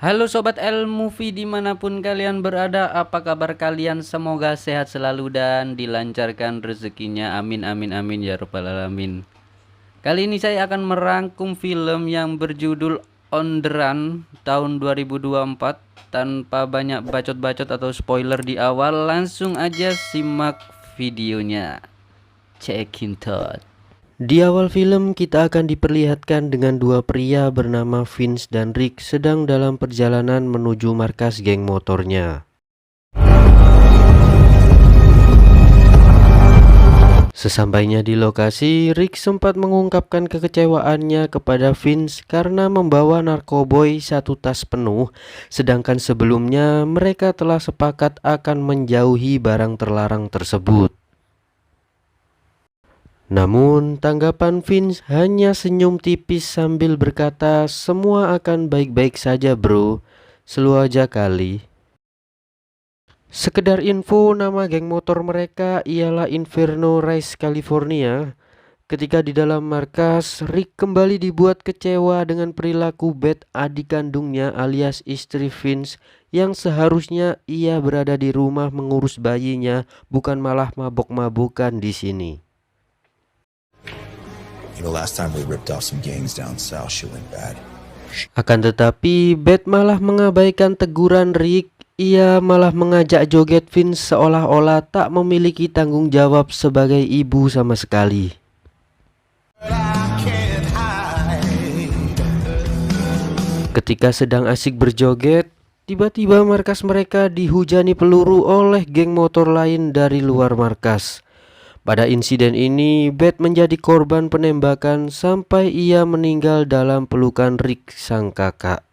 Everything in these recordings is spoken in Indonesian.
Halo Sobat L Movie dimanapun kalian berada, apa kabar kalian? Semoga sehat selalu dan dilancarkan rezekinya, amin amin amin ya rabbal alamin. Kali ini saya akan merangkum film yang berjudul On the Run tahun 2024. Tanpa banyak bacot-bacot atau spoiler di awal, langsung aja simak videonya. Check it out. Di awal film kita akan diperlihatkan dengan dua pria bernama Vince dan Rick sedang dalam perjalanan menuju markas geng motornya. Sesampainya di lokasi, Rick sempat mengungkapkan kekecewaannya kepada Vince karena membawa narkoboy satu tas penuh, sedangkan sebelumnya mereka telah sepakat akan menjauhi barang terlarang tersebut. Namun tanggapan Vince hanya senyum tipis sambil berkata, "Semua akan baik-baik saja bro, slow aja kali." Sekedar info, nama geng motor mereka ialah Inferno Rise California. Ketika di dalam markas, Rick kembali dibuat kecewa dengan perilaku Beth, adik kandungnya alias istri Vince, yang seharusnya ia berada di rumah mengurus bayinya, bukan malah mabok-mabokan di sini. The last time we ripped off some gangs down south, she went bad. Akan tetapi, Beth malah mengabaikan teguran Rick. Ia malah mengajak joget Vince seolah-olah tak memiliki tanggung jawab sebagai ibu sama sekali. Ketika sedang asik berjoget, tiba-tiba markas mereka dihujani peluru oleh geng motor lain dari luar markas. Pada insiden ini, Beth menjadi korban penembakan sampai ia meninggal dalam pelukan Rick sang kakak.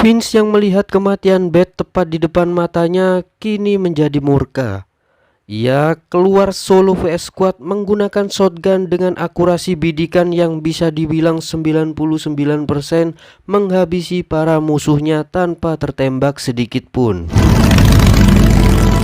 Vince yang melihat kematian Beth tepat di depan matanya kini menjadi murka. Ia keluar solo vs squad menggunakan shotgun dengan akurasi bidikan yang bisa dibilang 99% menghabisi para musuhnya tanpa tertembak sedikit pun.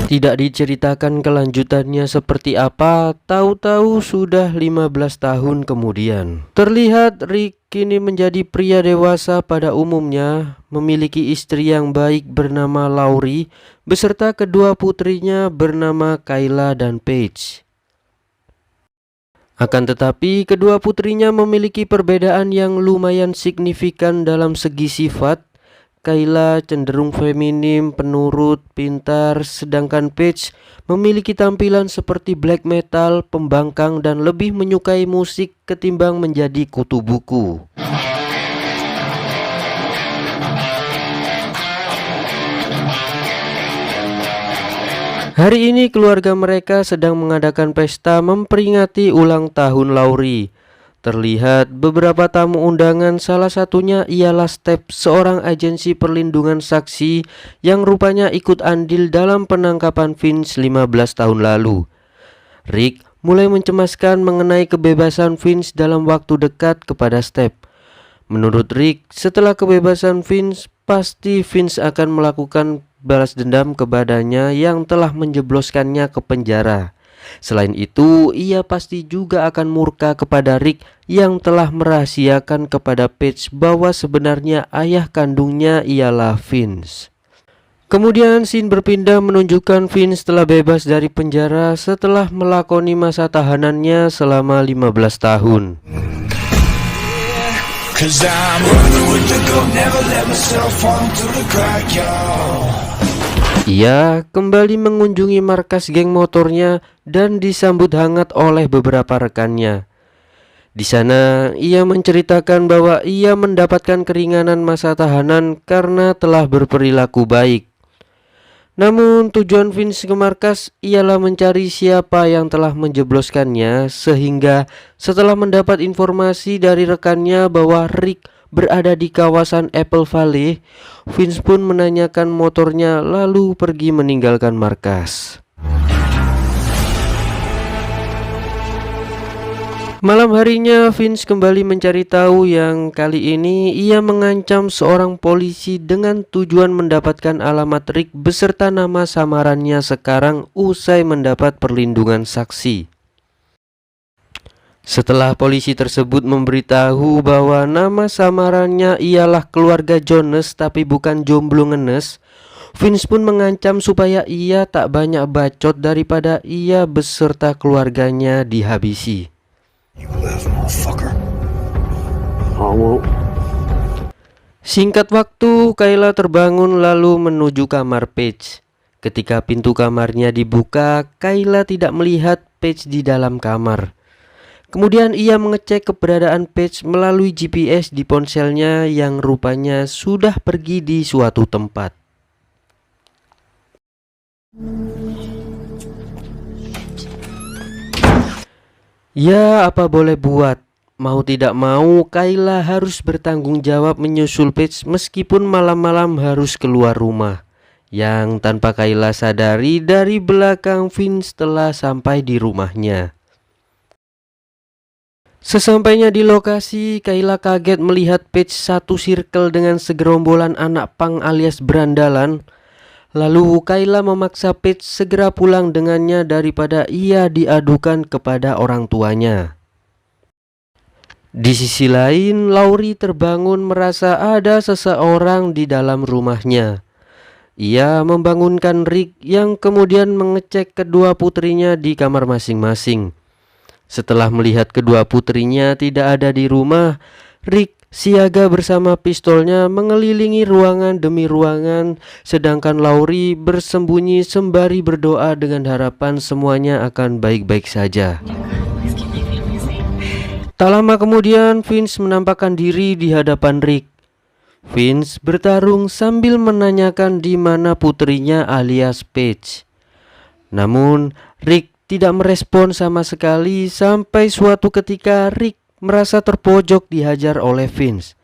Tidak diceritakan kelanjutannya seperti apa, tahu-tahu sudah 15 tahun kemudian. Terlihat Rick kini menjadi pria dewasa pada umumnya, memiliki istri yang baik bernama Laurie, beserta kedua putrinya bernama Kayla dan Paige. Akan tetapi, kedua putrinya memiliki perbedaan yang lumayan signifikan dalam segi sifat. Kayla cenderung feminim, penurut, pintar, sedangkan Paige memiliki tampilan seperti black metal, pembangkang, dan lebih menyukai musik ketimbang menjadi kutu buku. Hari ini keluarga mereka sedang mengadakan pesta memperingati ulang tahun Laurie. Terlihat beberapa tamu undangan, salah satunya ialah Step, seorang agensi perlindungan saksi yang rupanya ikut andil dalam penangkapan Vince 15 tahun lalu. Rick mulai mencemaskan mengenai kebebasan Vince dalam waktu dekat kepada Step. Menurut Rick, setelah kebebasan Vince, pasti Vince akan melakukan balas dendam kepadanya yang telah menjebloskannya ke penjara. Selain itu, ia pasti juga akan murka kepada Rick yang telah merahasiakan kepada Paige bahwa sebenarnya ayah kandungnya ialah Vince. Kemudian scene berpindah menunjukkan Vince telah bebas dari penjara setelah melakoni masa tahanannya selama 15 tahun. Ia kembali mengunjungi markas geng motornya dan disambut hangat oleh beberapa rekannya. Di sana ia menceritakan bahwa ia mendapatkan keringanan masa tahanan karena telah berperilaku baik. Namun tujuan Vince ke markas ialah mencari siapa yang telah menjebloskannya, sehingga setelah mendapat informasi dari rekannya bahwa Rick berada di kawasan Apple Valley, Vince pun menanyakan motornya lalu pergi meninggalkan markas. Malam harinya Vince kembali mencari tahu, yang kali ini ia mengancam seorang polisi dengan tujuan mendapatkan alamat Rick beserta nama samarannya sekarang usai mendapat perlindungan saksi. Setelah polisi tersebut memberitahu bahwa nama samarannya ialah keluarga Jones tapi bukan jomblo ngenes, Vince pun mengancam supaya ia tak banyak bacot daripada ia beserta keluarganya dihabisi. You live, motherfucker. Singkat waktu, Kayla terbangun lalu menuju kamar Paige. Ketika pintu kamarnya dibuka, Kayla tidak melihat Paige di dalam kamar. Kemudian ia mengecek keberadaan Paige melalui GPS di ponselnya yang rupanya sudah pergi di suatu tempat. Ya, apa boleh buat. Mau tidak mau, Kayla harus bertanggung jawab menyusul Paige meskipun malam-malam harus keluar rumah. Yang tanpa Kayla sadari, dari belakang Vince telah sampai di rumahnya. Sesampainya di lokasi, Kayla kaget melihat Paige satu circle dengan segerombolan anak pang alias berandalan. Lalu Kayla memaksa Paige segera pulang dengannya daripada ia diadukan kepada orang tuanya. Di sisi lain, Laurie terbangun merasa ada seseorang di dalam rumahnya. Ia membangunkan Rick yang kemudian mengecek kedua putrinya di kamar masing-masing. Setelah melihat kedua putrinya tidak ada di rumah, Rick siaga bersama pistolnya mengelilingi ruangan demi ruangan, sedangkan Laurie bersembunyi sembari berdoa dengan harapan semuanya akan baik-baik saja. Tak lama kemudian Vince menampakkan diri di hadapan Rick. Vince bertarung sambil menanyakan di mana putrinya alias Paige. Namun Rick tidak merespon sama sekali sampai suatu ketika Rick merasa terpojok dihajar oleh Vince.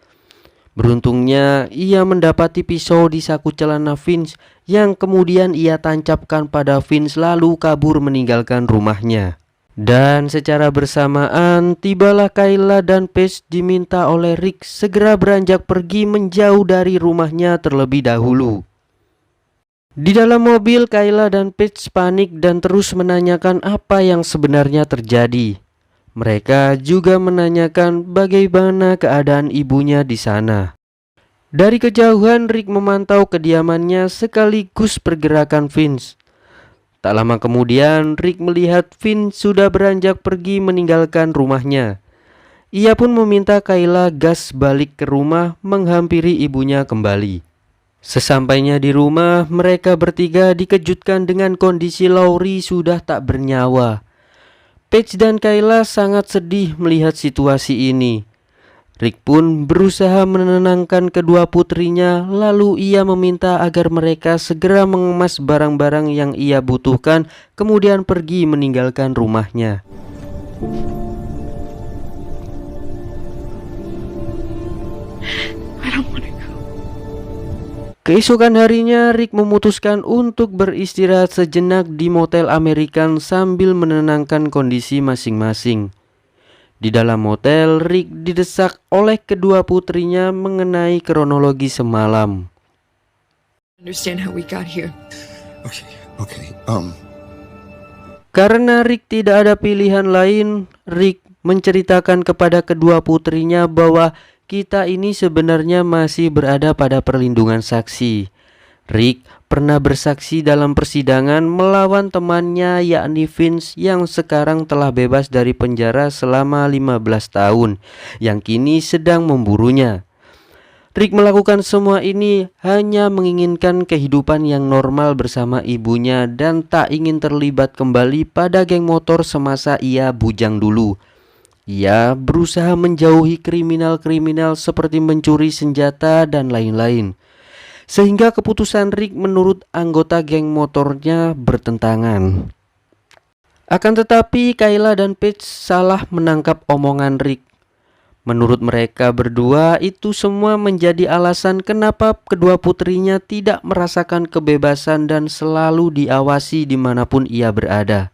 Beruntungnya ia mendapati pisau di saku celana Vince yang kemudian ia tancapkan pada Vince lalu kabur meninggalkan rumahnya. Dan secara bersamaan tibalah Kayla dan Paige diminta oleh Rick segera beranjak pergi menjauh dari rumahnya terlebih dahulu. Di dalam mobil, Kayla dan Paige panik dan terus menanyakan apa yang sebenarnya terjadi. Mereka juga menanyakan bagaimana keadaan ibunya di sana. Dari kejauhan Rick memantau kediamannya sekaligus pergerakan Vince. Tak lama kemudian Rick melihat Vince sudah beranjak pergi meninggalkan rumahnya. Ia pun meminta Kayla gas balik ke rumah menghampiri ibunya kembali. Sesampainya di rumah, mereka bertiga dikejutkan dengan kondisi Laurie sudah tak bernyawa. Paige dan Kayla sangat sedih melihat situasi ini. Rick pun berusaha menenangkan kedua putrinya, lalu ia meminta agar mereka segera mengemas barang-barang yang ia butuhkan, kemudian pergi meninggalkan rumahnya. Keesokan harinya, Rick memutuskan untuk beristirahat sejenak di motel American sambil menenangkan kondisi masing-masing. Di dalam motel, Rick didesak oleh kedua putrinya mengenai kronologi semalam. Understand how we got here. Okay. Karena Rick tidak ada pilihan lain, Rick menceritakan kepada kedua putrinya bahwa kita ini sebenarnya masih berada pada perlindungan saksi. Rick pernah bersaksi dalam persidangan melawan temannya yakni Vince yang sekarang telah bebas dari penjara selama 15 tahun yang kini sedang memburunya. Rick melakukan semua ini hanya menginginkan kehidupan yang normal bersama ibunya dan tak ingin terlibat kembali pada geng motor semasa ia bujang dulu. Ia berusaha menjauhi kriminal-kriminal seperti mencuri senjata dan lain-lain. Sehingga keputusan Rick menurut anggota geng motornya bertentangan. Akan tetapi Kayla dan Paige salah menangkap omongan Rick. Menurut mereka berdua itu semua menjadi alasan kenapa kedua putrinya tidak merasakan kebebasan dan selalu diawasi dimanapun ia berada.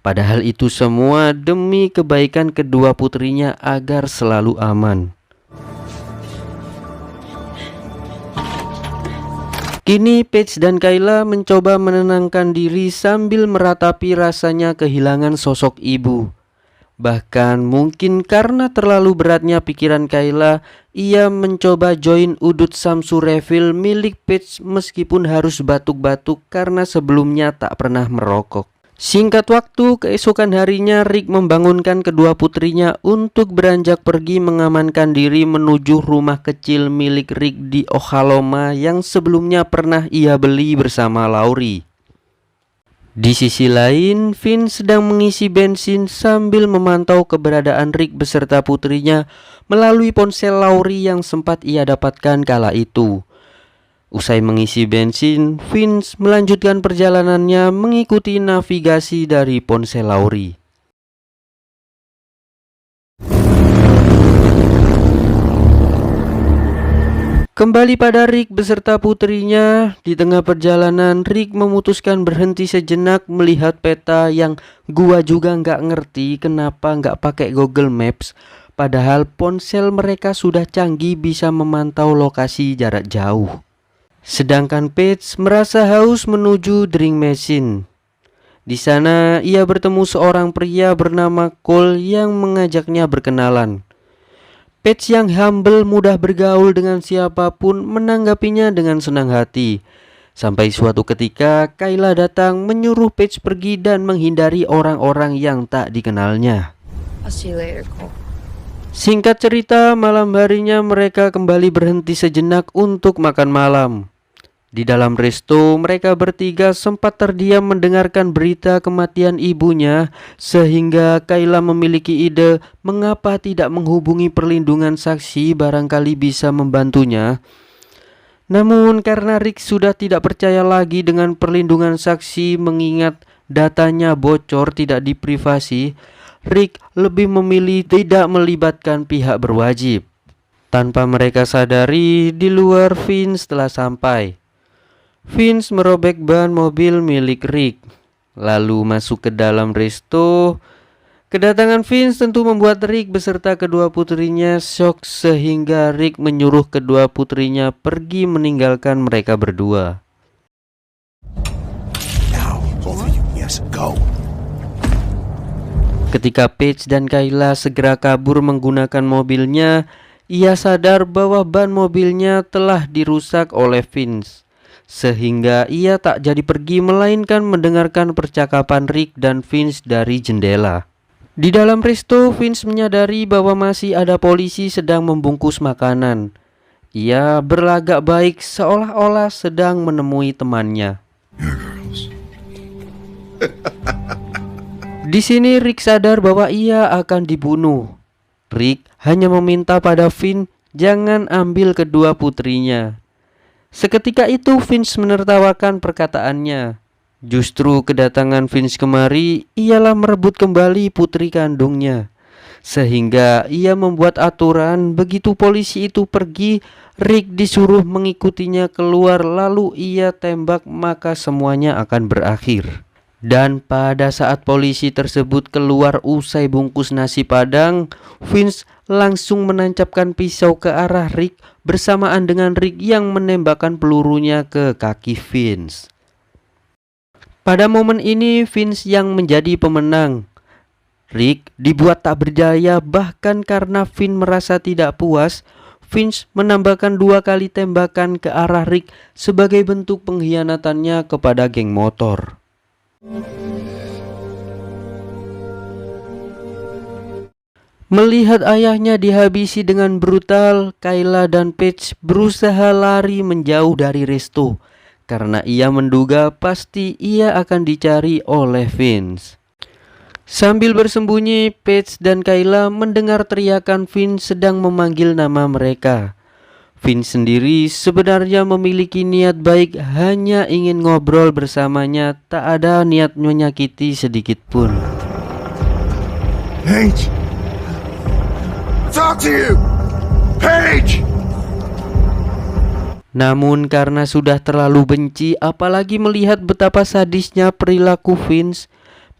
Padahal itu semua demi kebaikan kedua putrinya agar selalu aman. Kini Paige dan Kayla mencoba menenangkan diri sambil meratapi rasanya kehilangan sosok ibu. Bahkan mungkin karena terlalu beratnya pikiran Kayla, ia mencoba join udut Samsureville milik Paige meskipun harus batuk-batuk karena sebelumnya tak pernah merokok. Singkat waktu, keesokan harinya Rick membangunkan kedua putrinya untuk beranjak pergi mengamankan diri menuju rumah kecil milik Rick di Oklahoma yang sebelumnya pernah ia beli bersama Laurie. Di sisi lain, Vince sedang mengisi bensin sambil memantau keberadaan Rick beserta putrinya melalui ponsel Laurie yang sempat ia dapatkan kala itu. Usai mengisi bensin, Vince melanjutkan perjalanannya mengikuti navigasi dari ponsel Laurie. Kembali pada Rick beserta putrinya, di tengah perjalanan Rick memutuskan berhenti sejenak melihat peta yang gua juga nggak ngerti kenapa nggak pakai Google Maps, padahal ponsel mereka sudah canggih bisa memantau lokasi jarak jauh. Sedangkan Paige merasa haus menuju drink machine. Di sana ia bertemu seorang pria bernama Cole yang mengajaknya berkenalan. Paige yang humble mudah bergaul dengan siapapun menanggapinya dengan senang hati. Sampai suatu ketika Kayla datang menyuruh Paige pergi dan menghindari orang-orang yang tak dikenalnya. I'll see you later, Cole. Singkat cerita, malam harinya mereka kembali berhenti sejenak untuk makan malam. Di dalam resto, mereka bertiga sempat terdiam mendengarkan berita kematian ibunya, sehingga Kayla memiliki ide mengapa tidak menghubungi perlindungan saksi barangkali bisa membantunya. Namun karena Rick sudah tidak percaya lagi dengan perlindungan saksi mengingat datanya bocor tidak diprivasi, Rick lebih memilih tidak melibatkan pihak berwajib. Tanpa mereka sadari, di luar Vince telah sampai. Vince merobek ban mobil milik Rick, lalu masuk ke dalam resto. Kedatangan Vince tentu membuat Rick beserta kedua putrinya syok sehingga Rick menyuruh kedua putrinya pergi meninggalkan mereka berdua. Now, both of you, yes, go. Ketika Paige dan Kayla segera kabur menggunakan mobilnya, ia sadar bahwa ban mobilnya telah dirusak oleh Vince. Sehingga ia tak jadi pergi melainkan mendengarkan percakapan Rick dan Vince dari jendela. Di dalam resto, Vince menyadari bahwa masih ada polisi sedang membungkus makanan. Ia berlagak baik seolah-olah sedang menemui temannya. Di sini Rick sadar bahwa ia akan dibunuh. Rick hanya meminta pada Vince jangan ambil kedua putrinya. Seketika itu Vince menertawakan perkataannya. Justru kedatangan Vince kemari ialah merebut kembali putri kandungnya. Sehingga ia membuat aturan begitu polisi itu pergi, Rick disuruh mengikutinya keluar lalu ia tembak maka semuanya akan berakhir. Dan pada saat polisi tersebut keluar usai bungkus nasi padang, Vince langsung menancapkan pisau ke arah Rick bersamaan dengan Rick yang menembakkan pelurunya ke kaki Vince. Pada momen ini Vince yang menjadi pemenang. Rick dibuat tak berdaya bahkan karena Vince merasa tidak puas. Vince menambahkan 2 kali tembakan ke arah Rick sebagai bentuk pengkhianatannya kepada geng motor. Melihat ayahnya dihabisi dengan brutal, Kayla dan Paige berusaha lari menjauh dari resto karena ia menduga pasti ia akan dicari oleh Vince. Sambil bersembunyi, Paige dan Kayla mendengar teriakan Vince sedang memanggil nama mereka. Vince sendiri sebenarnya memiliki niat baik, hanya ingin ngobrol bersamanya, tak ada niat menyakiti sedikit pun. Paige! Talk to you! Paige! Namun karena sudah terlalu benci, apalagi melihat betapa sadisnya perilaku Vince,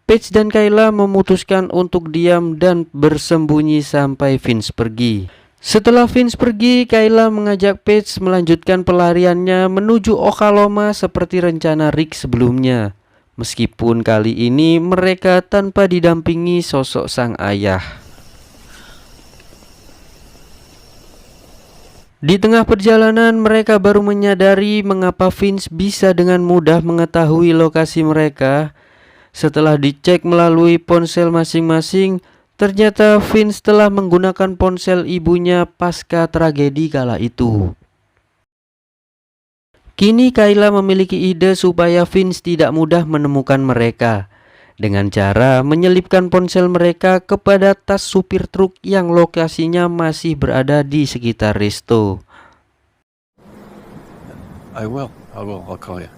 Paige dan Kayla memutuskan untuk diam dan bersembunyi sampai Vince pergi. Setelah Vince pergi, Kayla mengajak Paige melanjutkan pelariannya menuju Oklahoma seperti rencana Rick sebelumnya. Meskipun kali ini mereka tanpa didampingi sosok sang ayah. Di tengah perjalanan mereka baru menyadari mengapa Vince bisa dengan mudah mengetahui lokasi mereka. Setelah dicek melalui ponsel masing-masing, ternyata Vince telah menggunakan ponsel ibunya pasca tragedi kala itu. Kini Kayla memiliki ide supaya Vince tidak mudah menemukan mereka dengan cara menyelipkan ponsel mereka kepada tas supir truk yang lokasinya masih berada di sekitar resto. I'll call you.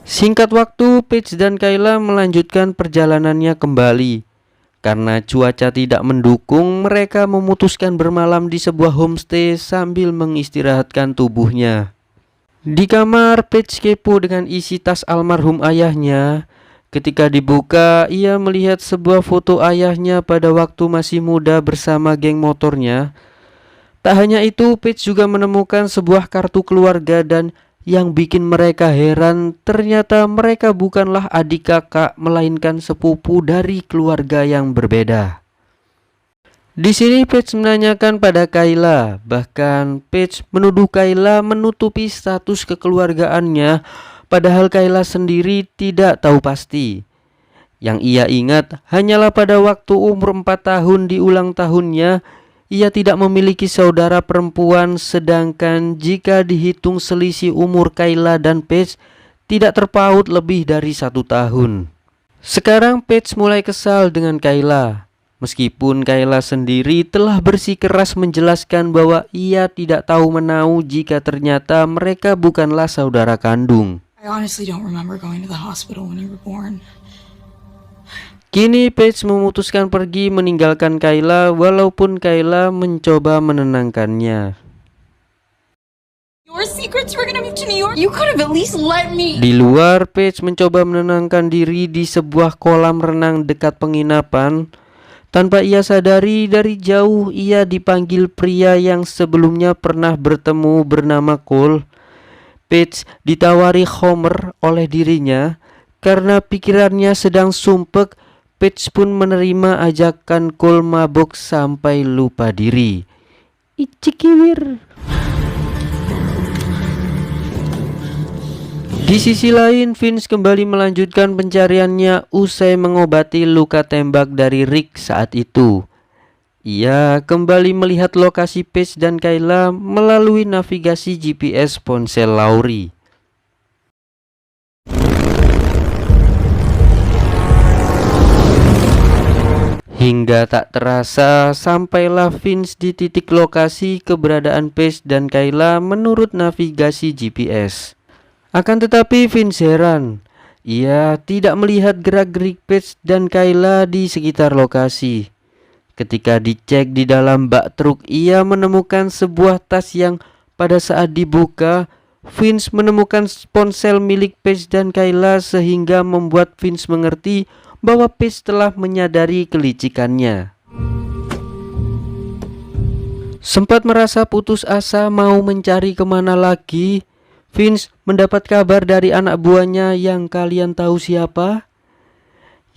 Singkat waktu, Paige dan Kayla melanjutkan perjalanannya kembali. Karena cuaca tidak mendukung, mereka memutuskan bermalam di sebuah homestay sambil mengistirahatkan tubuhnya. Di kamar, Paige kepo dengan isi tas almarhum ayahnya. Ketika dibuka, ia melihat sebuah foto ayahnya pada waktu masih muda bersama geng motornya. Tak hanya itu, Paige juga menemukan sebuah kartu keluarga dan yang bikin mereka heran, ternyata mereka bukanlah adik kakak melainkan sepupu dari keluarga yang berbeda. Di sini Paige menanyakan pada Kayla, bahkan Paige menuduh Kayla menutupi status kekeluargaannya, padahal Kayla sendiri tidak tahu pasti. Yang ia ingat hanyalah pada waktu umur 4 tahun di ulang tahunnya, ia tidak memiliki saudara perempuan, sedangkan jika dihitung selisih umur Kayla dan Paige tidak terpaut lebih dari 1 tahun. Sekarang Paige mulai kesal dengan Kayla. Meskipun Kayla sendiri telah bersikeras menjelaskan bahwa ia tidak tahu menau jika ternyata mereka bukanlah saudara kandung. I honestly don't remember going to the hospital when you were born. Kini Paige memutuskan pergi meninggalkan Kayla walaupun Kayla mencoba menenangkannya. Your secrets were gonna move to New York? You could have at least let me. Di luar, Paige mencoba menenangkan diri di sebuah kolam renang dekat penginapan. Tanpa ia sadari, dari jauh ia dipanggil pria yang sebelumnya pernah bertemu bernama Cole. Paige ditawari Homer oleh dirinya. Karena pikirannya sedang sumpek, Paige pun menerima ajakan Cole mabuk sampai lupa diri. Icikiwir. Di sisi lain, Vince kembali melanjutkan pencariannya usai mengobati luka tembak dari Rick saat itu. Ia kembali melihat lokasi Paige dan Kayla melalui navigasi GPS ponsel Laurie. Hingga tak terasa, sampailah Vince di titik lokasi keberadaan Paige dan Kayla menurut navigasi GPS. Akan tetapi Vince heran, ia tidak melihat gerak-gerik Paige dan Kayla di sekitar lokasi. Ketika dicek di dalam bak truk, ia menemukan sebuah tas yang pada saat dibuka, Vince menemukan ponsel milik Paige dan Kayla sehingga membuat Vince mengerti bahwa Paige telah menyadari kelicikannya. Sempat merasa putus asa mau mencari kemana lagi, Vince mendapat kabar dari anak buahnya yang kalian tahu siapa?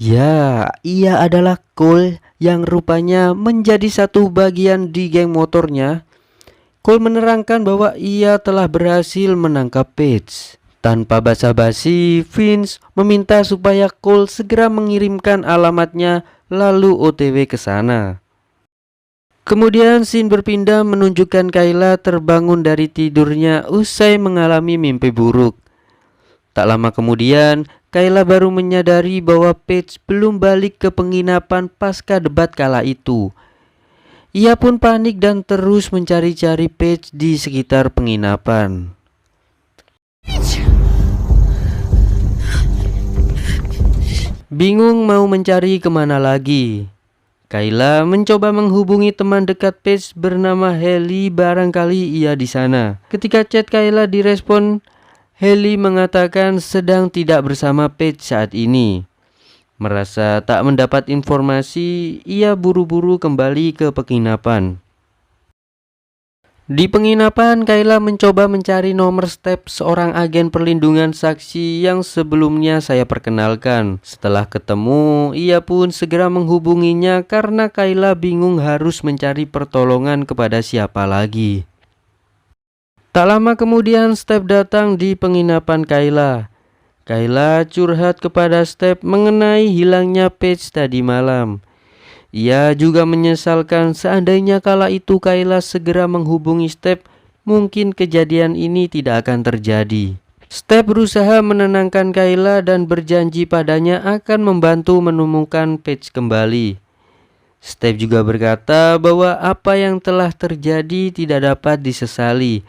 Ya, ia adalah Cole yang rupanya menjadi satu bagian di geng motornya. Cole menerangkan bahwa ia telah berhasil menangkap Paige. Tanpa basa-basi, Vince meminta supaya Cole segera mengirimkan alamatnya lalu OTW ke sana. Kemudian scene berpindah menunjukkan Kayla terbangun dari tidurnya usai mengalami mimpi buruk. Tak lama kemudian, Kayla baru menyadari bahwa Paige belum balik ke penginapan pasca debat kala itu. Ia pun panik dan terus mencari-cari Paige di sekitar penginapan. Bingung mau mencari kemana lagi, Kayla mencoba menghubungi teman dekat Paige bernama Haley, barangkali ia di sana. Ketika chat Kayla direspon, Haley mengatakan sedang tidak bersama Paige saat ini. Merasa tak mendapat informasi, ia buru-buru kembali ke penginapan. Di penginapan, Kayla mencoba mencari nomor step seorang agen perlindungan saksi yang sebelumnya saya perkenalkan. Setelah ketemu, ia pun segera menghubunginya karena Kayla bingung harus mencari pertolongan kepada siapa lagi. Tak lama kemudian Step datang di penginapan Kayla. Kayla curhat kepada Step mengenai hilangnya Paige tadi malam. Ia juga menyesalkan seandainya kala itu Kayla segera menghubungi Step, mungkin kejadian ini tidak akan terjadi. Step berusaha menenangkan Kayla dan berjanji padanya akan membantu menemukan Paige kembali. Step juga berkata bahwa apa yang telah terjadi tidak dapat disesali.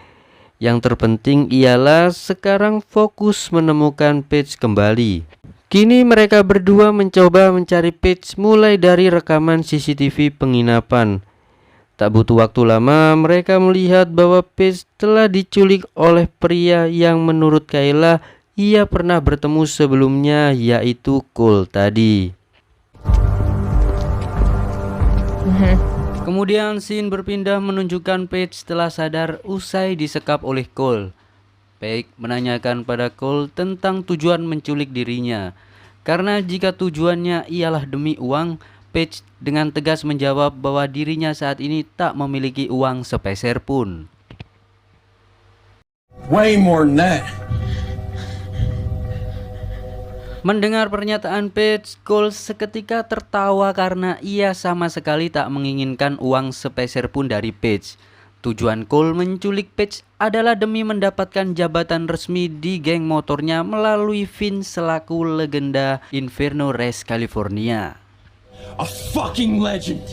Yang terpenting ialah sekarang fokus menemukan Paige kembali. Kini mereka berdua mencoba mencari Paige mulai dari rekaman CCTV penginapan. Tak butuh waktu lama, mereka melihat bahwa Paige telah diculik oleh pria yang menurut Kayla ia pernah bertemu sebelumnya, yaitu Cole tadi. Kemudian scene berpindah menunjukkan Paige telah sadar usai disekap oleh Cole. Paige menanyakan pada Cole tentang tujuan menculik dirinya. Karena jika tujuannya ialah demi uang, Paige dengan tegas menjawab bahwa dirinya saat ini tak memiliki uang sepeser pun. Way more than that. Mendengar pernyataan Paige, Cole seketika tertawa karena ia sama sekali tak menginginkan uang sepeser pun dari Paige. Tujuan Cole menculik Paige adalah demi mendapatkan jabatan resmi di geng motornya melalui Vince selaku legenda Inferno Race California. A fucking legend.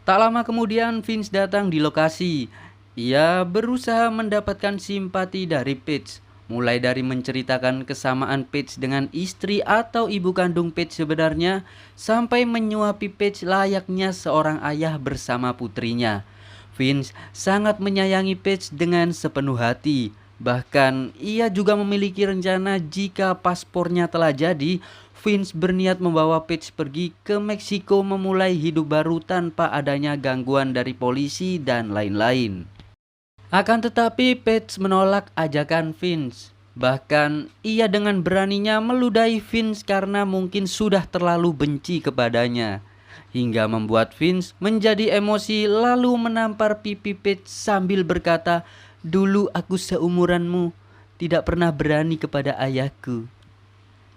Tak lama kemudian Vince datang di lokasi. Ia berusaha mendapatkan simpati dari Paige, mulai dari menceritakan kesamaan Paige dengan istri atau ibu kandung Paige sebenarnya, sampai menyuapi Paige layaknya seorang ayah bersama putrinya. Vince sangat menyayangi Paige dengan sepenuh hati. Bahkan ia juga memiliki rencana jika paspornya telah jadi, Vince berniat membawa Paige pergi ke Meksiko memulai hidup baru tanpa adanya gangguan dari polisi dan lain-lain. Akan tetapi Paige menolak ajakan Vince. Bahkan ia dengan beraninya meludahi Vince karena mungkin sudah terlalu benci kepadanya. Hingga membuat Vince menjadi emosi lalu menampar pipi Paige sambil berkata, "Dulu aku seumuranmu, tidak pernah berani kepada ayahku."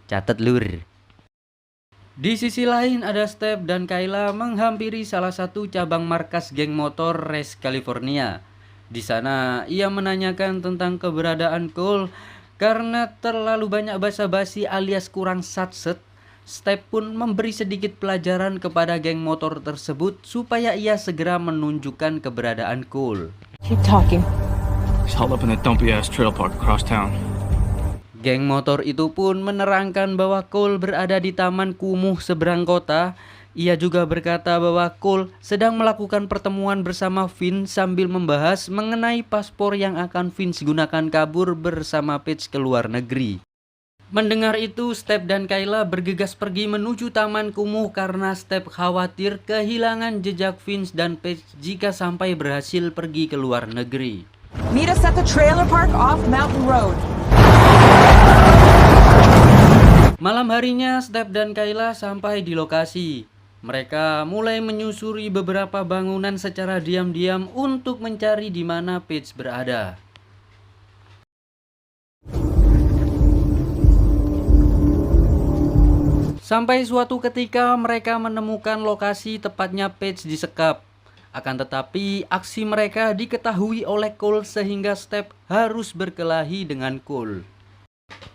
Catat lur. Di sisi lain ada Step dan Kayla menghampiri salah satu cabang markas geng motor Race California. Di sana ia menanyakan tentang keberadaan Cole karena terlalu banyak basa-basi alias kurang satset. Step pun memberi sedikit pelajaran kepada geng motor tersebut supaya ia segera menunjukkan keberadaan Cole. Keep talking. He's hauled up in that dumpy ass trail park across town. Geng motor itu pun menerangkan bahwa Cole berada di taman kumuh seberang kota. Ia juga berkata bahwa Cole sedang melakukan pertemuan bersama Vince sambil membahas mengenai paspor yang akan Vince gunakan kabur bersama Paige ke luar negeri. Mendengar itu, Step dan Kayla bergegas pergi menuju taman kumuh karena Step khawatir kehilangan jejak Vince dan Paige jika sampai berhasil pergi ke luar negeri. Meet us at the trailer park off Mountain Road. Malam harinya, Step dan Kayla sampai di lokasi. Mereka mulai menyusuri beberapa bangunan secara diam-diam untuk mencari di mana Paige berada. Sampai suatu ketika mereka menemukan lokasi tepatnya Paige disekap. Akan tetapi aksi mereka diketahui oleh Cole sehingga Step harus berkelahi dengan Cole.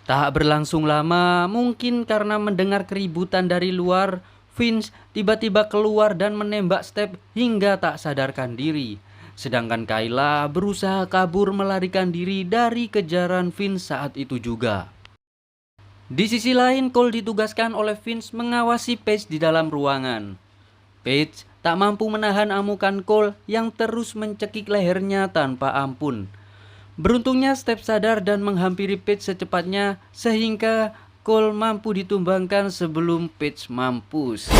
Tak berlangsung lama, mungkin karena mendengar keributan dari luar, Vince tiba-tiba keluar dan menembak Step hingga tak sadarkan diri. Sedangkan Kayla berusaha kabur melarikan diri dari kejaran Vince saat itu juga. Di sisi lain, Cole ditugaskan oleh Vince mengawasi Paige di dalam ruangan. Paige tak mampu menahan amukan Cole yang terus mencekik lehernya tanpa ampun. Beruntungnya Step sadar dan menghampiri Paige secepatnya sehingga Cole mampu ditumbangkan sebelum Paige mampus.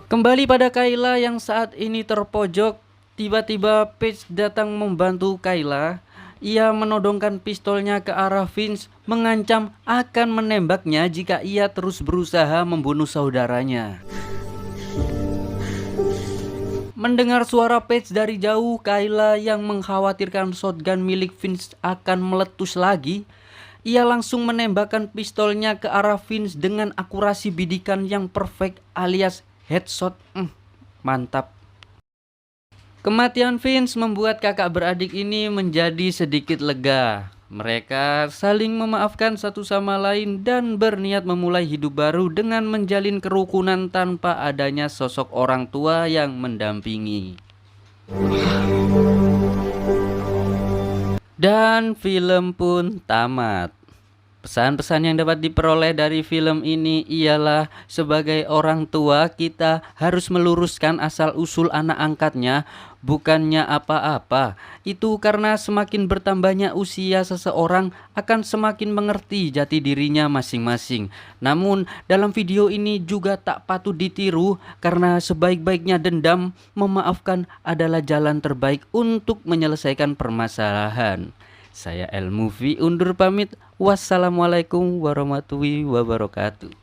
Kembali pada Kayla yang saat ini terpojok, tiba-tiba Paige datang membantu Kayla. Ia menodongkan pistolnya ke arah Vince, mengancam akan menembaknya jika ia terus berusaha membunuh saudaranya. Mendengar suara Paige dari jauh, Kayla yang mengkhawatirkan shotgun milik Vince akan meletus lagi. Ia langsung menembakkan pistolnya ke arah Vince dengan akurasi bidikan yang perfect alias headshot. Mantap. Kematian Vince membuat kakak beradik ini menjadi sedikit lega. Mereka saling memaafkan satu sama lain dan berniat memulai hidup baru dengan menjalin kerukunan tanpa adanya sosok orang tua yang mendampingi. Dan film pun tamat. Pesan-pesan yang dapat diperoleh dari film ini ialah sebagai orang tua kita harus meluruskan asal-usul anak angkatnya, bukannya apa-apa. Itu karena semakin bertambahnya usia seseorang akan semakin mengerti jati dirinya masing-masing. Namun dalam video ini juga tak patut ditiru karena sebaik-baiknya dendam, memaafkan adalah jalan terbaik untuk menyelesaikan permasalahan. Saya El Movie undur pamit. Wassalamualaikum warahmatullahi wabarakatuh.